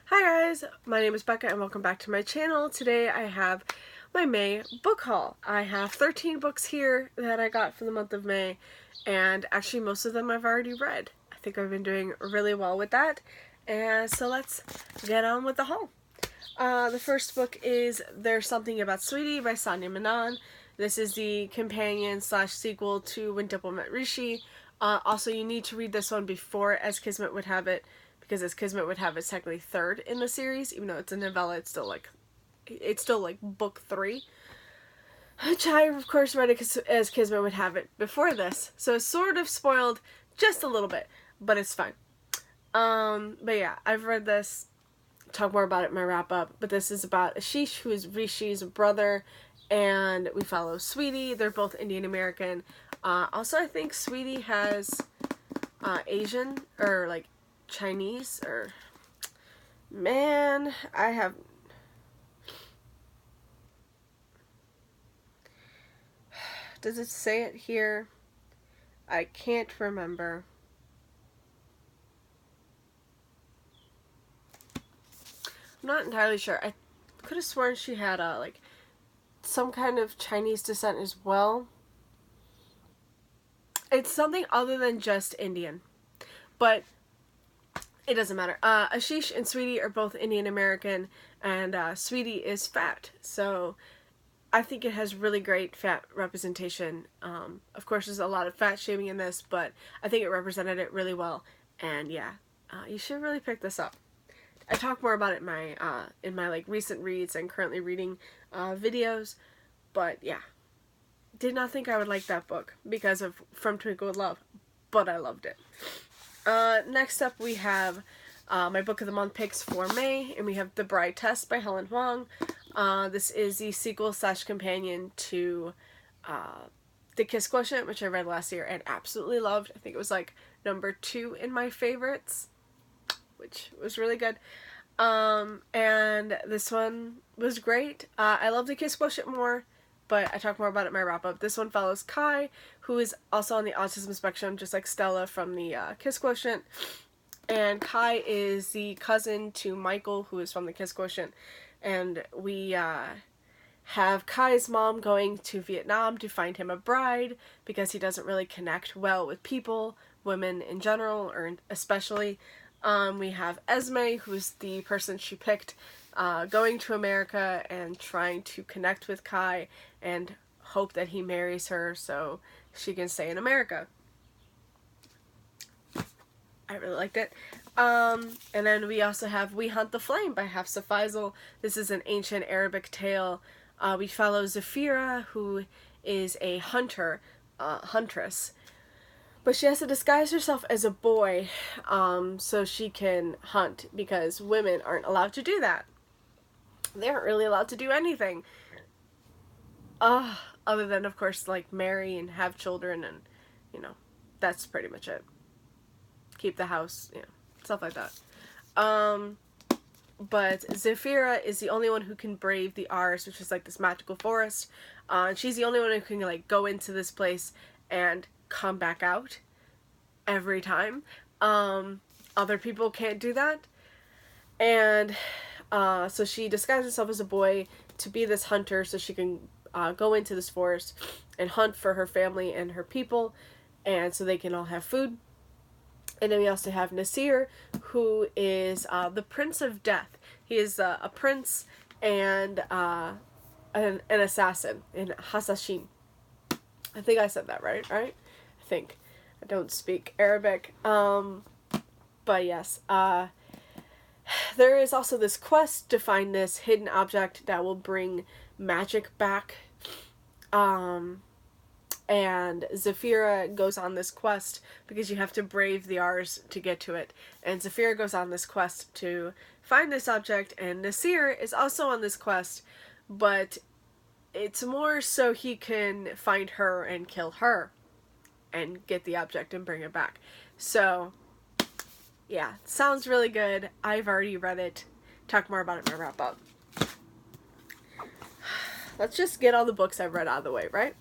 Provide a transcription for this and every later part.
Hi guys, my name is Becca and welcome back to my channel. Today I have my May book haul. I have 13 books here that I got for the month of May, and actually most of them I've already read. I think I've been doing really well with that, and so let's get on with the haul. The first book is There's Something About Sweetie by Sanya Menon. This is the companion slash sequel to When Dimple Met Rishi. Also, you need to read this one before As Kismet Would Have It, because As Kismet Would Have It, technically third in the series. Even though it's a novella, it's still like book 3. Which I, of course, read As Kismet Would Have It before this. So it's sort of spoiled just a little bit, but it's fine. But yeah, I've read this. Talk more about it in my wrap up. But this is about Ashish, who is Rishi's brother, and we follow Sweetie. They're both Indian American. Also, I think Sweetie has Asian or like Chinese or man, I have. Does it say it here? I can't remember. I'm not entirely sure. I could have sworn she had like some kind of Chinese descent as well. It's something other than just Indian, but it doesn't matter. Ashish and Sweetie are both Indian American, and Sweetie is fat, so I think it has really great fat representation. Of course, there's a lot of fat shaming in this, but I think it represented it really well, and yeah, you should really pick this up. I talk more about it in my like recent reads and currently reading videos, but yeah, did not think I would like that book because of From Twinkle with Love, but I loved it. Next up we have my book of the month picks for May, and we have The Bride Test by Helen Hoang. This is the sequel slash companion to The Kiss Quotient, which I read last year and absolutely loved. I think it was like number 2 in my favorites, which was really good. And this one was great. I love The Kiss Quotient more, but I talk more about it in my wrap-up. This one follows Kai, who is also on the autism spectrum, just like Stella from the Kiss Quotient. And Kai is the cousin to Michael, who is from the Kiss Quotient. And we have Kai's mom going to Vietnam to find him a bride because he doesn't really connect well with people, women in general, or especially. We have Esme, who's the person she picked, going to America and trying to connect with Kai and hope that he marries her so she can stay in America. I really liked it. And then we also have We Hunt the Flame by Hafsa Faizal. This is an ancient Arabic tale. We follow Zafira, who is a huntress. But she has to disguise herself as a boy so she can hunt, because women aren't allowed to do that. They aren't really allowed to do anything. Other than, of course, like marry and have children, and, you know, that's pretty much it. Keep the house, you know, stuff like that. But Zafira is the only one who can brave the Ars, which is like this magical forest. And she's the only one who can like go into this place and come back out every time. Other people can't do that. And so she disguises herself as a boy to be this hunter so she can go into this forest and hunt for her family and her people, and so they can all have food. And then we also have Nasir, who is the Prince of Death. He is a prince and an assassin in Hasashin. I think I said that right? I think. I don't speak Arabic. But yes. There is also this quest to find this hidden object that will bring magic back. And Zafira goes on this quest because you have to brave the Ars to get to it. And Zafira goes on this quest to find this object, and Nasir is also on this quest, but it's more so he can find her and kill her and get the object and bring it back. So, yeah, sounds really good. I've already read it. Talk more about it in my wrap up. Let's just get all the books I've read out of the way, right?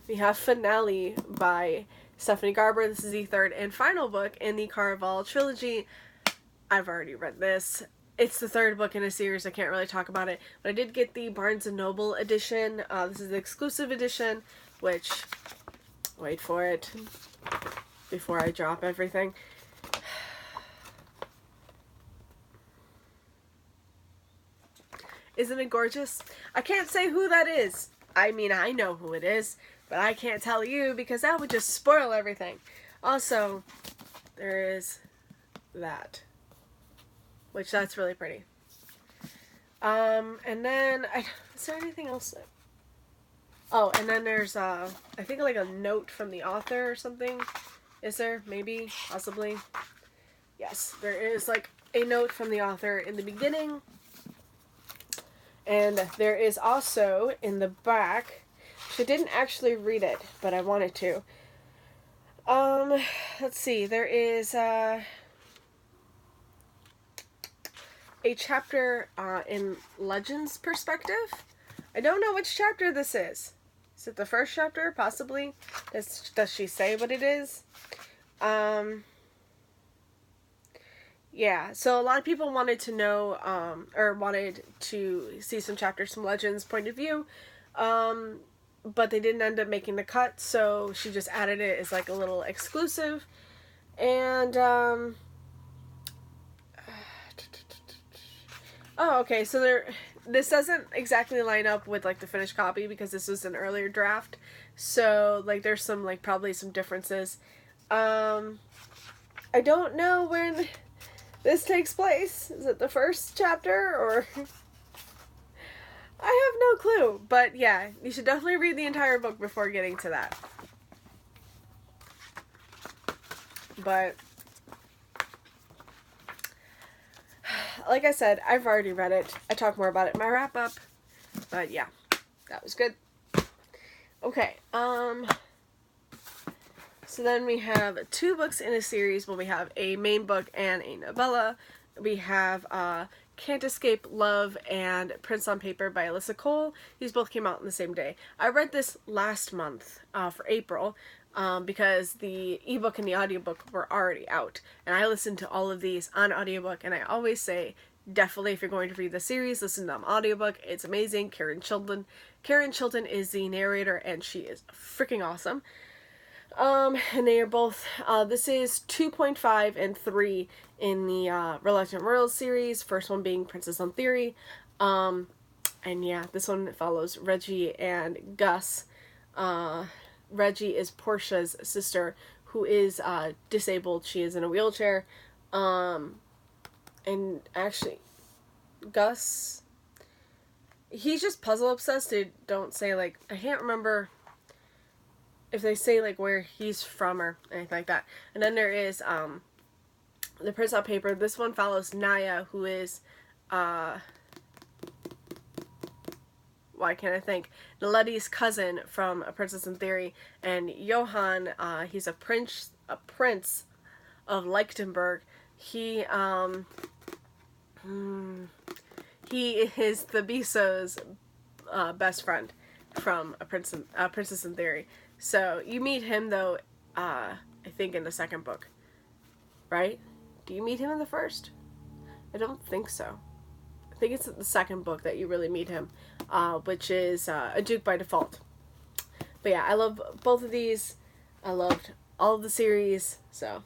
We have Finale by Stephanie Garber. This is the third and final book in the Caraval trilogy. I've already read this. It's the third book in a series. I can't really talk about it, but I did get the Barnes & Noble edition. This is the exclusive edition, which, wait for it before I drop everything. Isn't it gorgeous? I can't say who that is. I mean, I know who it is, but I can't tell you because that would just spoil everything. Also, there is that, which that's really pretty. And then, is there anything else? Oh, and then there's, I think like a note from the author or something. Is there? Maybe? Possibly? Yes, there is like a note from the author in the beginning. And there is also in the back, I didn't actually read it, but I wanted to. Let's see, there is a chapter in Legends perspective. I don't know which chapter this is. Is it the first chapter? Possibly. Does she say what it is? Yeah, so a lot of people wanted to know, or wanted to see some chapters from Legends' point of view, but they didn't end up making the cut, so she just added it as like a little exclusive, and, oh, okay, so this doesn't exactly line up with, like, the finished copy, because this was an earlier draft, so, like, there's some, like, probably some differences. I don't know when this takes place. Is it the first chapter, or? I have no clue, but yeah, you should definitely read the entire book before getting to that. But, like I said, I've already read it. I talk more about it in my wrap-up, but yeah, that was good. Okay, so then we have 2 books in a series. Well, we have a main book and a novella. We have Can't Escape Love and Prince on Paper by Alyssa Cole. These both came out on the same day. I read this last month for April because the ebook and the audiobook were already out. And I listened to all of these on audiobook, and I always say, definitely if you're going to read the series, listen to them audiobook. It's amazing. Karen Chilton is the narrator, and she is freaking awesome. And they are both, this is 2.5 and 3 in the, Reluctant Royals series, first one being Princess on Theory, and yeah, this one follows Reggie and Gus. Reggie is Portia's sister, who is, disabled. She is in a wheelchair, and actually, Gus, he's just puzzle obsessed. They don't say, like, I can't remember if they say, like, where he's from or anything like that. And then there is, the Prince on Paper. This one follows Naya, who is, why can't I think? Naletti's cousin from A Princess in Theory. And Johann, he's a prince of Lichtenberg. He is the Bisso's, best friend from A Princess in Theory. So, you meet him, though, I think in the second book. Right? Do you meet him in the first? I don't think so. I think it's the second book that you really meet him, which is A Duke by Default. But yeah, I love both of these. I loved all of the series, so.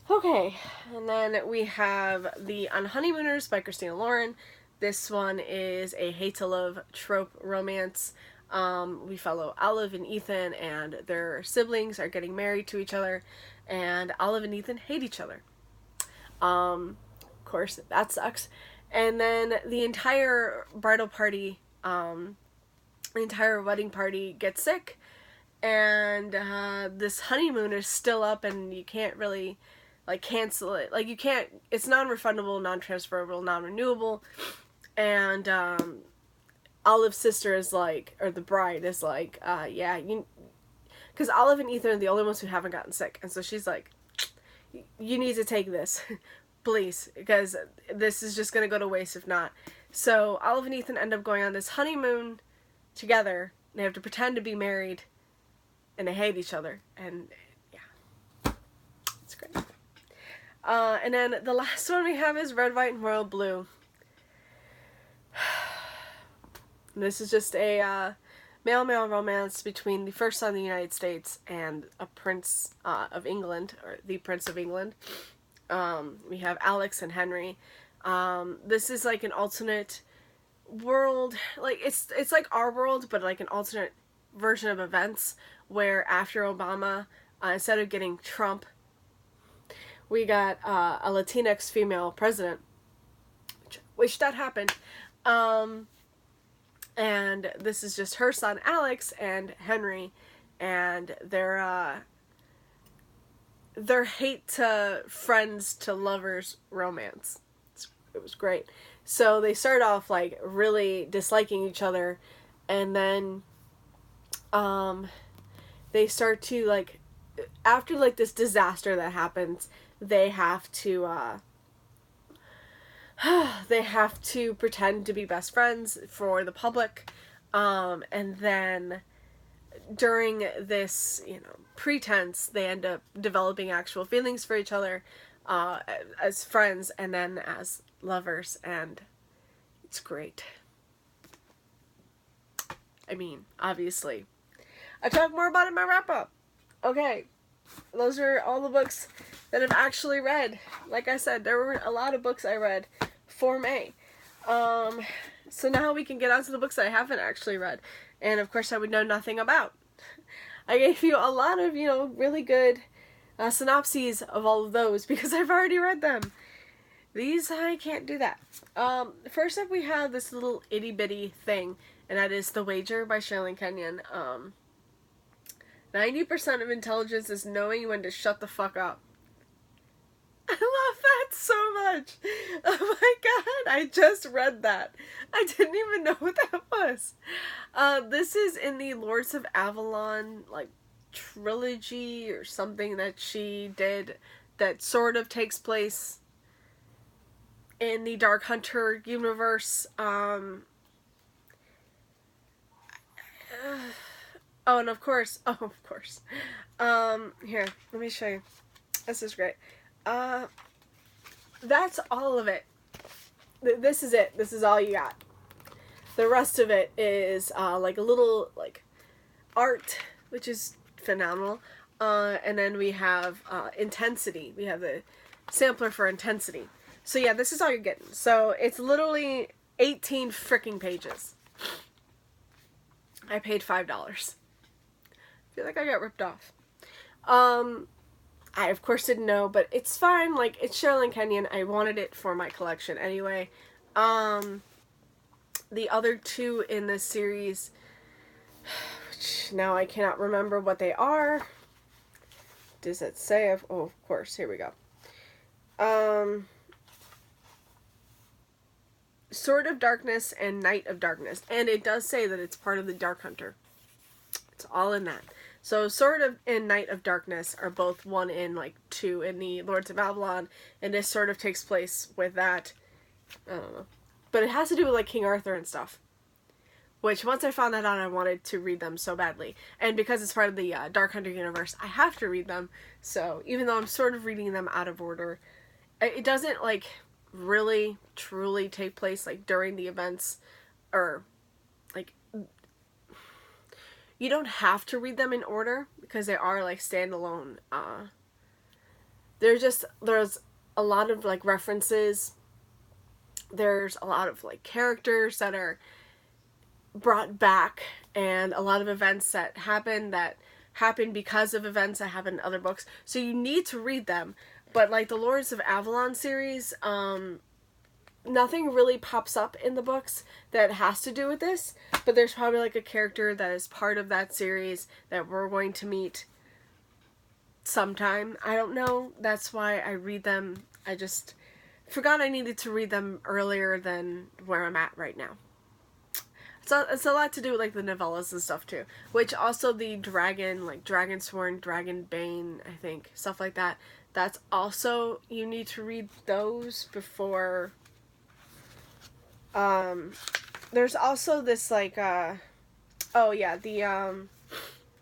Okay, and then we have The Unhoneymooners by Christina Lauren. This one is a hate-to-love trope romance. We follow Olive and Ethan, and their siblings are getting married to each other, and Olive and Ethan hate each other. Of course, that sucks. And then the entire bridal party, the entire wedding party gets sick, and this honeymoon is still up, and you can't really, like, cancel it. Like, you can't, it's non-refundable, non-transferable, non-renewable, and Olive's sister is like, or the bride is like, yeah, because Olive and Ethan are the only ones who haven't gotten sick, and so she's like, you need to take this, please, because this is just going to go to waste if not. So Olive and Ethan end up going on this honeymoon together. They have to pretend to be married, and they hate each other, and yeah, it's great. And then the last one we have is Red, White, and Royal Blue. This is just a male-male romance between the first son of the United States and a prince of England, or the Prince of England. We have Alex and Henry. This is like an alternate world, like it's like our world, but like an alternate version of events where after Obama, instead of getting Trump, we got a Latinx female president, which that happened. And this is just her son Alex and Henry, and their hate to friends to lovers romance. It was great. So they start off like really disliking each other, and then they start to like, after like this disaster that happens, they have to pretend to be best friends for the public, and then during this, pretense, they end up developing actual feelings for each other, as friends and then as lovers, and it's great. I mean, obviously. I talk more about it in my wrap-up. Okay, those are all the books that I've actually read. Like I said, there were a lot of books I read for May. So now we can get on to the books that I haven't actually read, and of course I would know nothing about. I gave you a lot of, really good synopses of all of those because I've already read them. These, I can't do that. First up we have this little itty bitty thing, and that is The Wager by Sherilyn Kenyon. 90% of intelligence is knowing when to shut the fuck up. I love that so much. Oh my god, I just read that. I didn't even know what that was. This is in the Lords of Avalon, like, trilogy or something that she did that sort of takes place in the Dark Hunter universe. And of course, here, let me show you. This is great. That's all of it. This is it. This is all you got. The rest of it is, like a little, like, art, which is phenomenal. And then we have, Intensity. We have the sampler for Intensity. So yeah, this is all you're getting. So it's literally 18 freaking pages. I paid $5. I feel like I got ripped off. I of course didn't know, but it's fine. Like, it's Sherilyn Kenyon. I wanted it for my collection anyway. The other two in this series, which now I cannot remember what they are. Does it say? Oh, of course. Here we go. Sword of Darkness and Night of Darkness. And it does say that it's part of the Dark Hunter. It's all in that. So Sword of and Night of Darkness are both 1 and like 2 in the Lords of Avalon, and this sort of takes place with that. I don't know. But it has to do with like King Arthur and stuff. Which, once I found that out, I wanted to read them so badly. And because it's part of the Dark Hunter universe, I have to read them. So, even though I'm sort of reading them out of order, it doesn't like really, truly take place like during the events, or like, you don't have to read them in order because they are like standalone. There's a lot of like references. There's a lot of like characters that are brought back, and a lot of events that happen because of events that happen in other books. So you need to read them. But like the Lords of Avalon series, nothing really pops up in the books that has to do with this, but there's probably like a character that is part of that series that we're going to meet sometime. I don't know. That's why I read them. I just forgot I needed to read them earlier than where I'm at right now. So it's a lot to do with like the novellas and stuff too, which also the dragon, like Dragonsworn, Dragonbane, I think, stuff like that. That's also, you need to read those before. There's also this like, oh yeah, the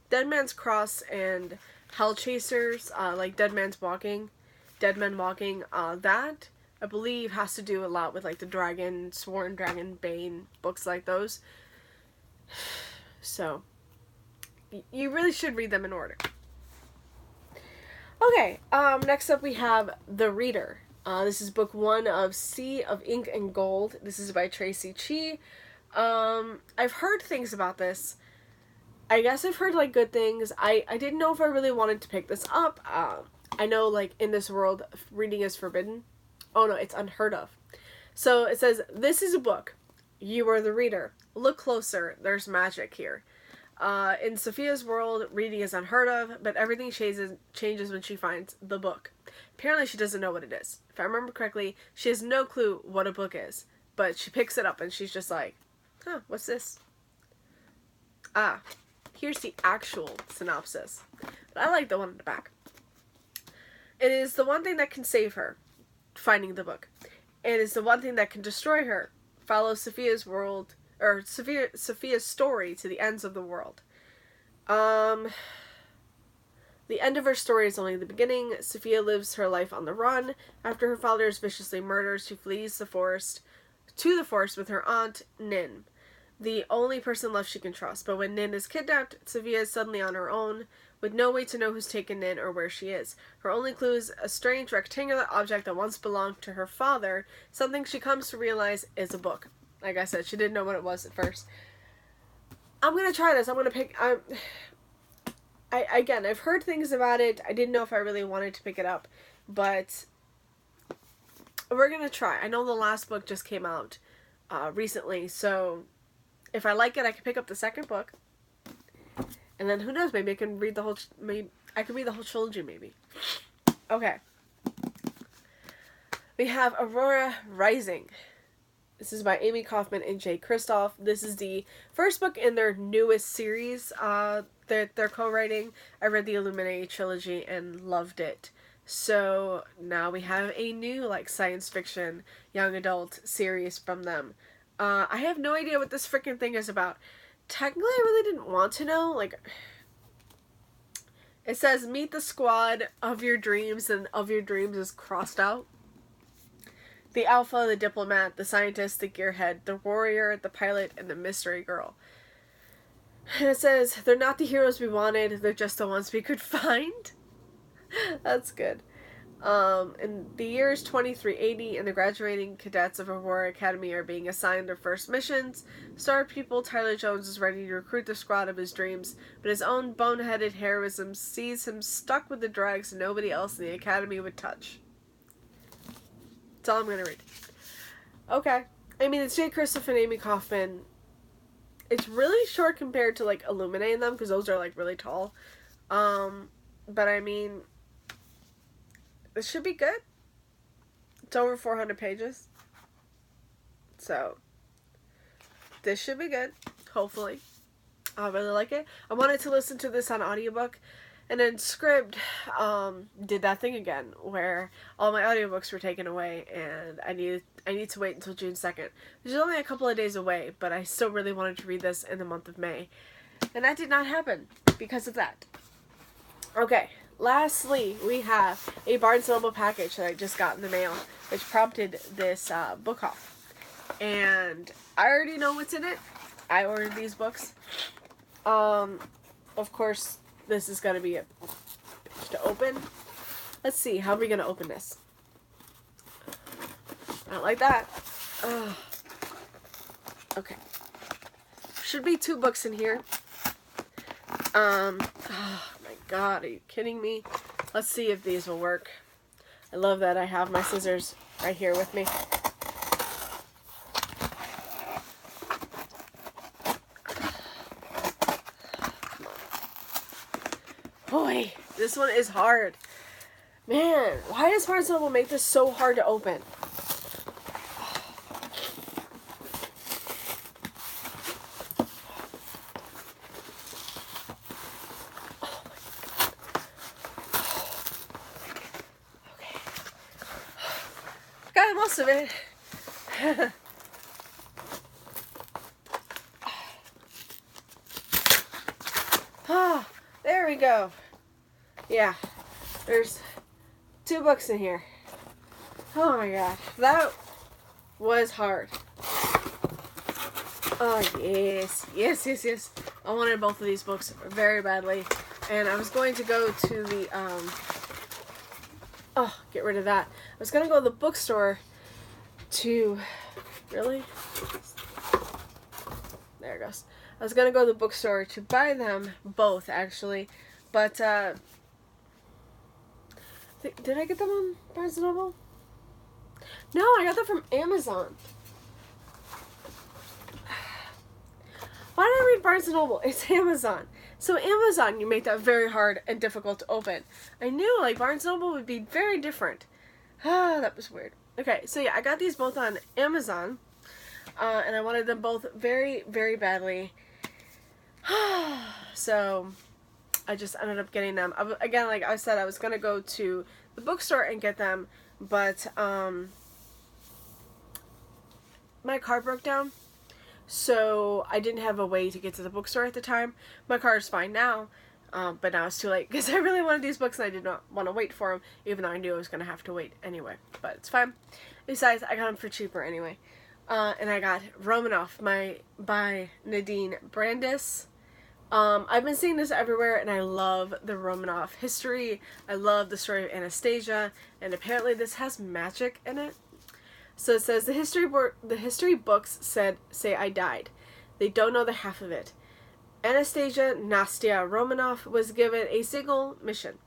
Dead Man's Cross and Hell Chasers, like Dead Man's Walking. Dead Men Walking. That, I believe, has to do a lot with, like, the dragon, Sworn Dragon, Bane, books like those. So, you really should read them in order. Okay, next up we have The Reader. This is book 1 of Sea of Ink and Gold. This is by Tracy Chee. I've heard things about this. I guess I've heard, like, good things. I didn't know if I really wanted to pick this up. I know, like, in this world, reading is forbidden. Oh no, it's unheard of. So it says, this is a book. You are the reader. Look closer. There's magic here. In Sophia's world, reading is unheard of, but everything changes when she finds the book. Apparently she doesn't know what it is. If I remember correctly, she has no clue what a book is. But she picks it up and she's just like, huh, what's this? Ah, here's the actual synopsis. But I like the one in the back. It is the one thing that can save her, finding the book. It is the one thing that can destroy her. Follow Sophia's world, or Sophia's story to the ends of the world. The end of her story is only the beginning. Sophia lives her life on the run. After her father is viciously murdered, she flees to the forest with her aunt, Nin, the only person left she can trust. But when Nin is kidnapped, Sophia is suddenly on her own, with no way to know who's taken Nin or where she is. Her only clue is a strange rectangular object that once belonged to her father, something she comes to realize is a book. Like I said, she didn't know what it was at first. I'm gonna try this. I'm gonna pick... Again, I've heard things about it. I didn't know if I really wanted to pick it up, but we're gonna try. I know the last book just came out recently, so if I like it, I can pick up the second book. And then who knows, maybe I can read the whole trilogy, maybe. Okay. We have Aurora Rising. This is by Amy Kaufman and Jay Kristoff. This is the first book in their newest series that they're co-writing. I read the Illuminae trilogy and loved it. So now we have a new, like, science fiction young adult series from them. I have no idea what this freaking thing is about. Technically, I really didn't want to know. Like, it says, meet the squad of your dreams, and of your dreams is crossed out. The alpha, the diplomat, the scientist, the gearhead, the warrior, the pilot, and the mystery girl. And it says, they're not the heroes we wanted, they're just the ones we could find. That's good. And the year is 2380, and the graduating cadets of Aurora Academy are being assigned their first missions. Star pupil Tyler Jones is ready to recruit the squad of his dreams, but his own boneheaded heroism sees him stuck with the drugs nobody else in the academy would touch. That's all I'm gonna read. Okay. I mean, it's Jay Kristoff and Amy Kaufman. It's really short compared to, like, Illuminae in them, because those are, like, really tall. But I mean, this should be good. It's over 400 pages. So, this should be good. Hopefully. I really like it. I wanted to listen to this on audiobook. And then Scribd did that thing again, where all my audiobooks were taken away, and I need to wait until June 2nd. Which is only a couple of days away, but I still really wanted to read this in the month of May. And that did not happen because of that. Okay, lastly, we have a Barnes & Noble package that I just got in the mail, which prompted this book haul. And I already know what's in it. I ordered these books. Of course, this is going to be a bitch to open. Let's see, how are we going to open this? Not like that. Ugh. Okay. Should be 2 books in here. Oh my god, are you kidding me? Let's see if these will work. I love that I have my scissors right here with me. Boy, this one is hard. Man, why does Barnes & Noble make this so hard to open? Oh my god. Okay. Got most of it. Ah, there we go. Yeah, there's 2 books in here. Oh my gosh, that was hard. Oh yes, yes, yes, yes. I wanted both of these books very badly, and I was going to go to the oh, get rid of that. I was gonna go to the bookstore to really. There it goes. I was gonna go to the bookstore to buy them both, actually, but did I get them on Barnes & Noble? No, I got them from Amazon. Why did I read Barnes & Noble? It's Amazon. So Amazon, you make that very hard and difficult to open. I knew, like, Barnes & Noble would be very different. Ah, that was weird. Okay, so yeah, I got these both on Amazon, and I wanted them both very, very badly. So I just ended up getting them. Again, like I said, I was going to go to the bookstore and get them, but my car broke down, so I didn't have a way to get to the bookstore at the time. My car is fine now, but now it's too late because I really wanted these books and I did not want to wait for them, even though I knew I was going to have to wait anyway. But it's fine. Besides, I got them for cheaper anyway. And I got Romanoff by Nadine Brandes. I've been seeing this everywhere, and I love the Romanoff history. I love the story of Anastasia, and apparently this has magic in it. So it says, the history books say I died. They don't know the half of it. Anastasia Nastya Romanoff was given a single mission: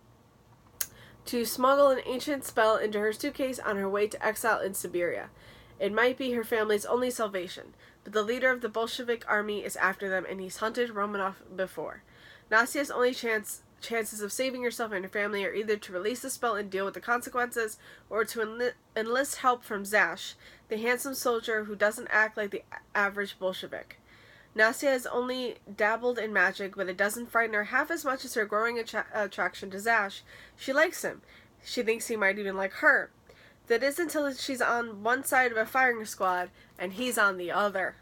to smuggle an ancient spell into her suitcase on her way to exile in Siberia. It might be her family's only salvation, but the leader of the Bolshevik army is after them, and he's hunted Romanoff before. Nastya's only chances of saving herself and her family are either to release the spell and deal with the consequences, or to enlist help from Zash, the handsome soldier who doesn't act like the average Bolshevik. Nastya has only dabbled in magic, but it doesn't frighten her half as much as her growing attraction to Zash. She likes him. She thinks he might even like her. That is until she's on one side of a firing squad, and he's on the other.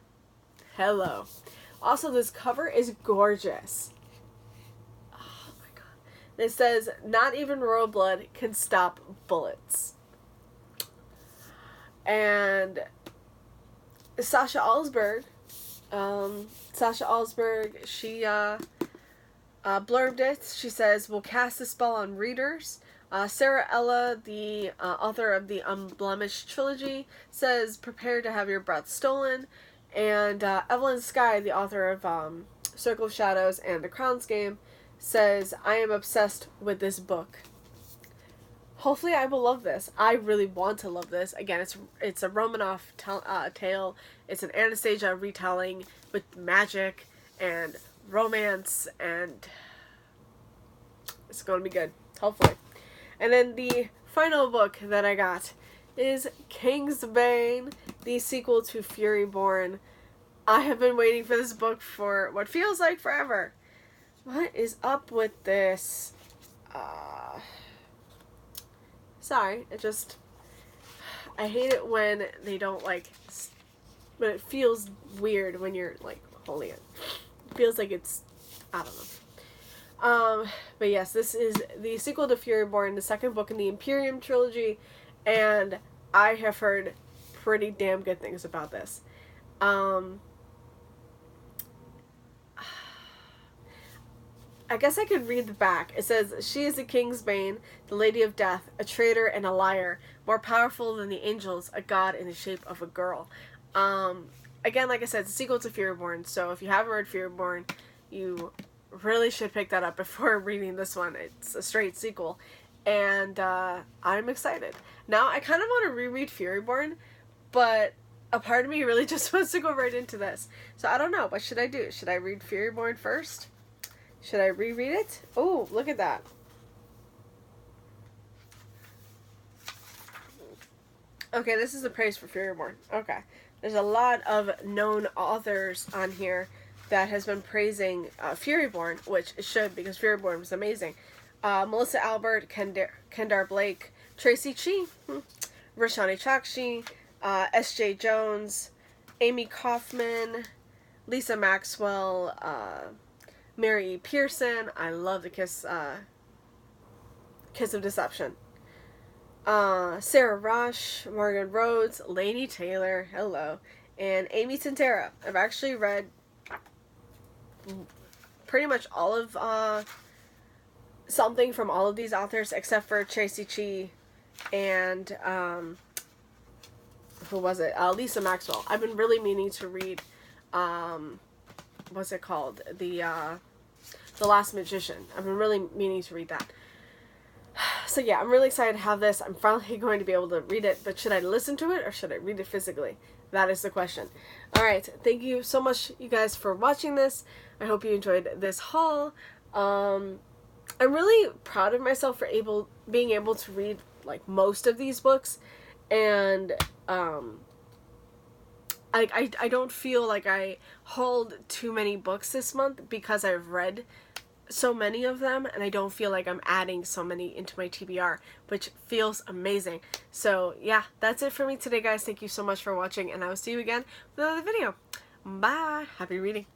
Hello. Also, this cover is gorgeous. Oh my god. It says, not even royal blood can stop bullets. And Sasha Alsberg, she blurbed it. She says, we'll cast a spell on readers. Sarah Ella, the author of the Unblemished trilogy, says, prepare to have your breath stolen. And Evelyn Skye, the author of Circle of Shadows and The Crown's Game, says, I am obsessed with this book. Hopefully I will love this. I really want to love this. Again, it's a Romanoff tale. It's an Anastasia retelling with magic and romance, and it's going to be good. Hopefully. And then the final book that I got is Kingsbane, the sequel to Furyborn. I have been waiting for this book for what feels like forever. What is up with this? Sorry, I hate it when they don't, when it feels weird when you're, holding it. It feels like it's, I don't know. But yes, this is the sequel to Furyborn, the second book in the Imperium trilogy, and I have heard pretty damn good things about this. I guess I could read the back. It says, she is the Kingsbane, the Lady of Death, a traitor and a liar, more powerful than the angels, a god in the shape of a girl. Again, like I said, it's a sequel to Furyborn, so if you haven't read Furyborn, you really should pick that up before reading this one. It's a straight sequel, and I'm excited. Now, I kind of want to reread Furyborn, but a part of me really just wants to go right into this. So I don't know. What should I do? Should I read Furyborn first? Should I reread it? Oh, look at that. Okay, this is the praise for Furyborn. Okay. There's a lot of known authors on here that has been praising Furyborn, which it should, because Furyborn was amazing. Melissa Albert, Kendar Blake, Tracy Chee, Rashani Chakshi, S.J. Jones, Amy Kaufman, Lisa Maxwell, Mary E. Pearson. I love the Kiss of Deception. Sarah Rush, Morgan Rhodes, Laini Taylor, hello, and Amy Tintera. I've actually read pretty much all of something from all of these authors except for Tracy Chee and who was it? Lisa Maxwell. I've been really meaning to read what's it called? The Last Magician. I've been really meaning to read that. So yeah, I'm really excited to have this. I'm finally going to be able to read it, but should I listen to it or should I read it physically? That is the question. Alright, thank you so much, you guys, for watching this. I hope you enjoyed this haul. I'm really proud of myself for being able to read like most of these books, and I don't feel like I hauled too many books this month because I've read so many of them, and I don't feel like I'm adding so many into my TBR, which feels amazing. So yeah, that's it for me today, guys. Thank you so much for watching, and I will see you again with another video. Bye. Happy reading.